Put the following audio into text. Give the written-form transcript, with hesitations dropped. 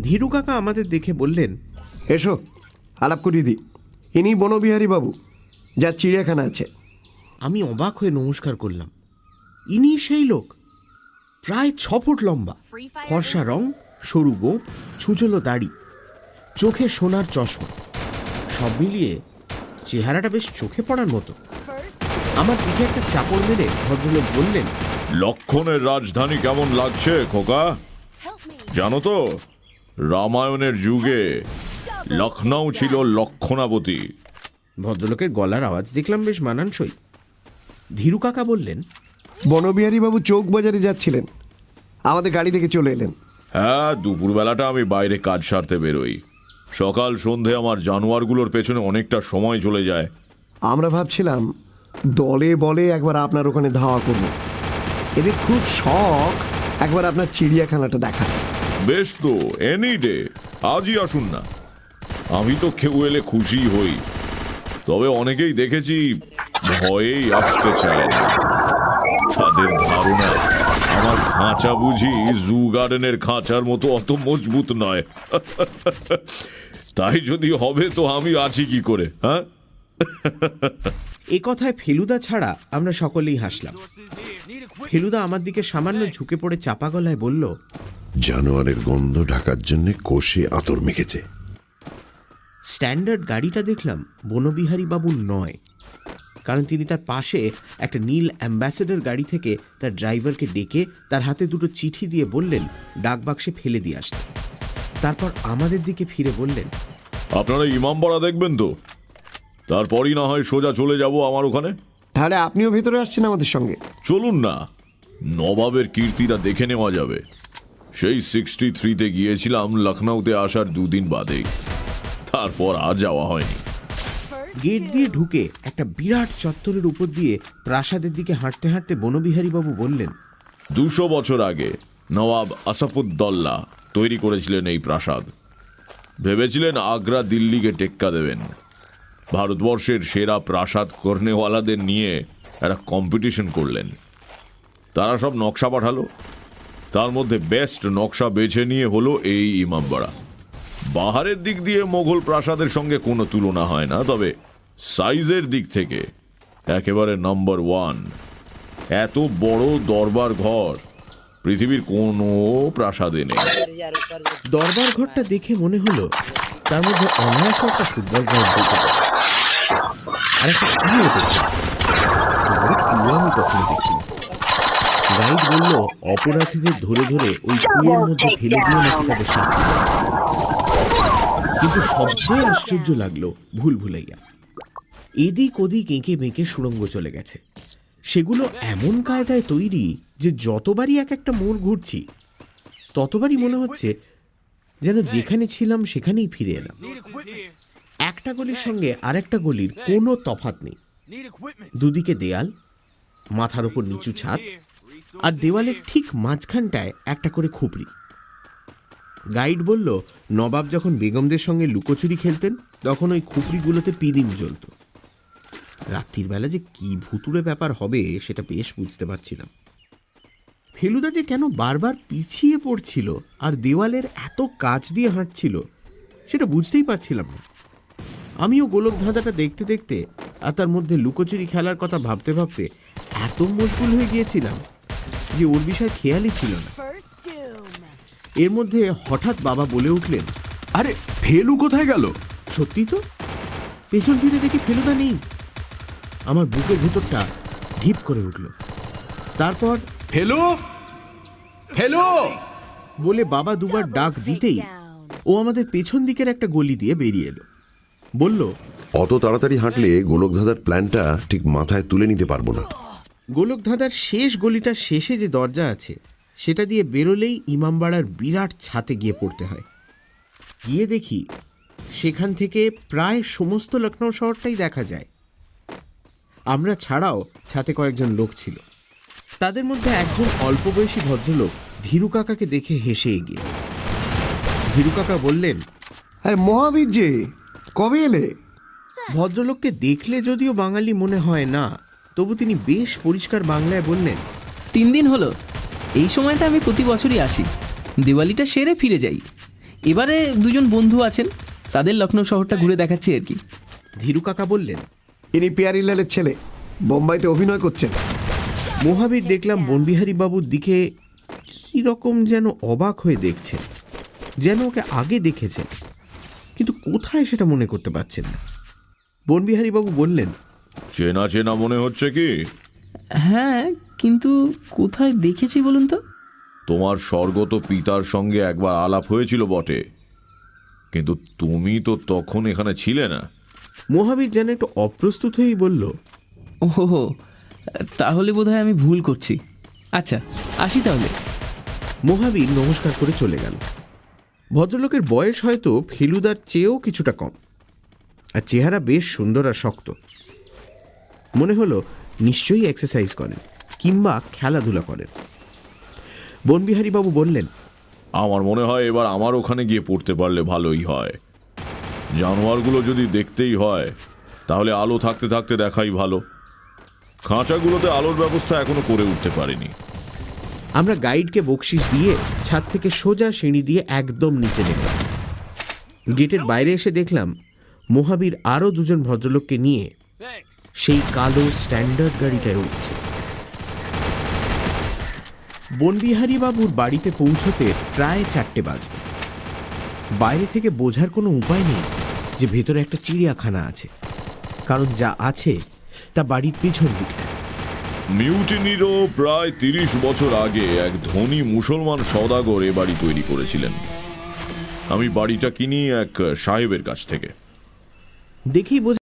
ধীরু কাকা আমাদের দেখে বললেন, এসো আলাপ করিয়ে দিই, ইনি বনবিহারী বাবু, যার চিড়িয়াখানা আছে। আমি অবাক হয়ে নমস্কার করলাম। ইনি সেই লোক, প্রায় 6 ফুট লম্বা, ফর্সা রং, সরু গোঁফ, ছুঁচলো দাড়ি, চোখে সোনার চশমা, সব মিলিয়ে চেহারাটা বেশ চোখে পড়ার মতো। আমার পিঠে একটা চাপড় মেরে ভদ্রলোক বললেন, লক্ষণের রাজধানী কেমন লাগছে খোকা? জানো তো, রামায়ণের যুগে লখনৌ ছিল লক্ষণাবতী। ভদ্রলোকের গলার আওয়াজ দেখলাম বেশ মানানসই। ধীরু কাকা বললেন, বনবিহারী বাবু চৌক বাজারে যাচ্ছিলেন, আমাদের গাড়ি থেকে চলে এলেন। হ্যাঁ, দুপুরবেলাটা আমি বাইরে কাজ সারতে বেরোই। সকাল সন্ধে আমার জানোয়ারগুলোর পেছনে অনেকটা সময় চলে যায়। আমরা ভাবছিলাম দলে বলে একবার আপনার ওখানে ধাওয়া করব, এদের খুব শখ একবার আপনার চিড়িয়াখানাটা দেখা। বেশ তো, এনি ডে, আজই আসুন না। আমি তো কেউ এলে খুশি হই, তবে অনেকেই দেখেছি ভয়েই আসতে চায় না। তাদের ধারণা আমার খাঁচা বুঝি জু গার্ডেনের খাঁচার মতো অত মজবুত নয়। তাই যদি হবে তো আমি আছি কি করে? হ্যাঁ, এ কথায় ফেলুদা ছাড়া আমরা সকলেই হাসলাম। ফেলুদা আমার দিকে সামান্য ঝুঁকে পড়ে চাপা গলায় বলল, জানোয়ারের গন্ধ ঢাকার জন্য কোষে আতর মেখেছে। স্ট্যান্ডার্ড গাড়িটা দেখলাম বনবিহারী বাবুর নয়, কারণ তিনি তার পাশে একটা নীল অ্যাম্বাসেডর গাড়ি থেকে তার ড্রাইভারকে ডেকে তার হাতে দুটো চিঠি দিয়ে বললেন ডাকবাক্সে ফেলে দিয়ে আসতে। তারপর আমাদের দিকে ফিরে বললেন, আপনারা ইমামবাড়া দেখবেন তো? তারপরই না হয় সোজা চলে যাব আমার ওখানে। তাহলে আপনিও ভেতরে আসছেন আমাদের সঙ্গে? চলুন না, নবাবের কীর্তিটা দেখে নেওয়া যাবে। সেই 63-তে গিয়েছিলাম লখনৌতে আসার 2 দিন বাদেই, তারপর আর যাওয়া হয়নি। গেট দিয়ে ঢুকে একটা বিরাট চত্বরের উপর দিয়ে প্রাসাদের দিকে হাঁটতে হাঁটতে বনবিহারী বাবু বললেন, 200 বছর আগে নবাব আসাফুদ্দৌলা তৈরি করেছিলেন এই প্রাসাদ। ভেবেছিলেন আগ্রা দিল্লিকে টেক্কা দেবেন। ভারতবর্ষের সেরা প্রাসাদ কর্নেওয়ালাদের নিয়ে একটা কম্পিটিশন করলেন। তারা সব নকশা পাঠালো, তার মধ্যে বেস্ট নকশা বেছে নিয়ে হলো এই ইমামবাড়া। বাহারের দিক দিয়ে মোগল প্রাসাদের সঙ্গে কোনো তুলনা হয় না, তবে সাইজের দিক থেকে একেবারে নাম্বার 1। এত বড় দরবার ঘর পৃথিবীর কোনো প্রাসাদে নেই। দরবার ঘরটা দেখে মনে হলো তার মধ্যে অনায়াসে একটা ফুটবল গ্রাউন্ড ঢুকে যায়। আর একটা কুয়ো দেখি, কুয়ো আমি কখনো দেখিনি। গাইড বলল অপরাধীদের ধরে ধরে ওই কুয়োর মধ্যে ফেলে দিয়ে নাকি তাদের শাস্তি দেয়। কিন্তু সবচেয়ে আশ্চর্য লাগলো ভুলভুলাইয়া। এদিক ওদিক এঁকে বেঁকে সুড়ঙ্গ চলে গেছে। সেগুলো এমন কায়দায় তৈরি যে যতবারই এক একটা মোড় ঘুরছি ততবারই মনে হচ্ছে যেন যেখানে ছিলাম সেখানেই ফিরে এলাম। একটা গলির সঙ্গে আরেকটা গলির কোনো তফাৎ নেই। দুদিকে দেয়াল, মাথার ওপর নিচু ছাদ, আর দেওয়ালের ঠিক মাঝখানটায় একটা করে খুপড়ি। গাইড বলল নবাব যখন বেগমদের সঙ্গে লুকোচুরি খেলতেন তখন ওই খুপড়িগুলোতে পিদিম জ্বলত। রাত্রির বেলা যে কি ভুতুড়ে ব্যাপার হবে সেটা বেশ বুঝতে পারছিলাম। ফেলুদা যে কেন বারবার পিছিয়ে পড়ছিল আর দেওয়ালের এত কাছ দিয়ে হাঁটছিল সেটা বুঝতেই পারছিলাম না। আমিও গোলক ধাঁধাটা দেখতে দেখতে আর তার মধ্যে লুকোচুরি খেলার কথা ভাবতে ভাবতে এত মশগুল হয়ে গিয়েছিলাম যে ওর বিষয় খেয়ালই ছিল না। এর মধ্যে হঠাৎ বাবা বলে উঠলেন, আরে ফেলু কোথায় গেল? সত্যি তো, পেছন ফিরে দেখি ফেলুদা নেই। আমার বুকের ভেতরটা ঢিপ করে উঠল। তারপর ফেলু, ফেলু বলে বাবা দুবার ডাক দিতেই ও আমাদের পেছন দিকের একটা গলি দিয়ে বেরিয়ে এলো। বলল, অত তাড়াতাড়ি হাঁটলে গোলকধাঁধার প্ল্যানটা ঠিক মাথায় তুলে নিতে পারবো না। গোলকধাঁধার শেষ গলিটার শেষে যে দরজা আছে সেটা দিয়ে বেরোলেই ইমামবাড়ার বিরাট ছাতে গিয়ে পড়তে হয়। গিয়ে দেখি সেখান থেকে প্রায় সমস্ত লখনৌ শহরটাই দেখা যায়। আমরা ছাড়াও ছাতে কয়েকজন লোক ছিল। তাদের মধ্যে একজন অল্প বয়সী ভদ্রলোক ধীরু কাকাকে দেখে হেসে এগিয়ে। ধীরু কাকা বললেন, আরে মহাবীর যে, কবে এলে? ভদ্রলোককে দেখলে যদিও বাঙালি মনে হয় না, তবু তিনি বেশ পরিষ্কার বাংলায় বললেন, 3 দিন হলো। এই সময়টা আমি প্রতি বছরই আসি, দিওয়ালিটা সেরে ফিরে যাই। এবারে দুজন বন্ধু আছেন, তাদের লখনৌ শহরটা ঘুরে দেখাচ্ছি আর কি। ধীরু কাকা বললেন। ইনি পিয়ারিলালের ছেলে, বোম্বাইতে অভিনয় করছেন। মহাবীর দেখলাম বনবিহারী বাবুর দিকে কি রকম যেন অবাক হয়ে দেখছেন, যেন ওকে আগে দেখেছেন, কিন্তু কোথায় সেটা মনে করতে পারছেন না। বনবিহারী বাবু বললেন, চেনা চেনা মনে হচ্ছে কি? হ্যাঁ, কিন্তু কোথায় দেখেছি বলুন তো? তোমার স্বর্গত পিতার সঙ্গে একবার আলাপ হয়েছিল বটে, কিন্তু তুমি তো তখন এখানে ছিলে না। মহাবীর যেন একটু অপ্রস্তুত হয়েই বলল, ওহো, তাহলে বোধহয় আমি ভুল করছি। আচ্ছা, আসি তাহলে। মহাবীর নমস্কার করে চলে গেল। ভদ্রলোকের বয়স হয়তো ফেলুদার চেয়েও কিছুটা কম, আর চেহারা বেশ সুন্দর আর শক্ত। মনে হলো নিশ্চয়ই এক্সারসাইজ করেন কিংবা খেলাধুলা করেন। বনবিহারী বাবু বললেন, আমার মনে হয় এবার আমার ওখানে গিয়ে পড়তে পারলে ভালোই হয়। জানোয়ারগুলো যদি দেখতেই হয় তাহলে আলো থাকতে থাকতে দেখাই ভালো। খাঁচাগুলোতে আলোর ব্যবস্থা এখনো করে উঠতে পারিনি। আমরা গাইডকে বকশিস দিয়ে ছাদ থেকে সোজা সিঁড়ি দিয়ে একদম নিচে নেমলাম। গেটের বাইরে এসে দেখলাম মহাবীর আরও দুজন ভদ্রলোককে নিয়ে সেই কালো স্ট্যান্ডার্ড গাড়িটায় উঠছে। বনবিহারী বাবুর বাড়িতে পৌঁছতে প্রায় 4টে বাজবে। বাইরে থেকে বোঝার কোনো উপায় নেই যে ভেতরে একটা চিড়িয়াখানা আছে, কারণ যা আছে তা বাড়ির পিছন দিকে। মিউটিনিরও প্রায় 30 বছর আগে এক ধনী মুসলমান সওদাগর এ বাড়ি তৈরি করেছিলেন। আমি বাড়িটা কিনি এক সাহেবের কাছ থেকে। দেখেই বোঝা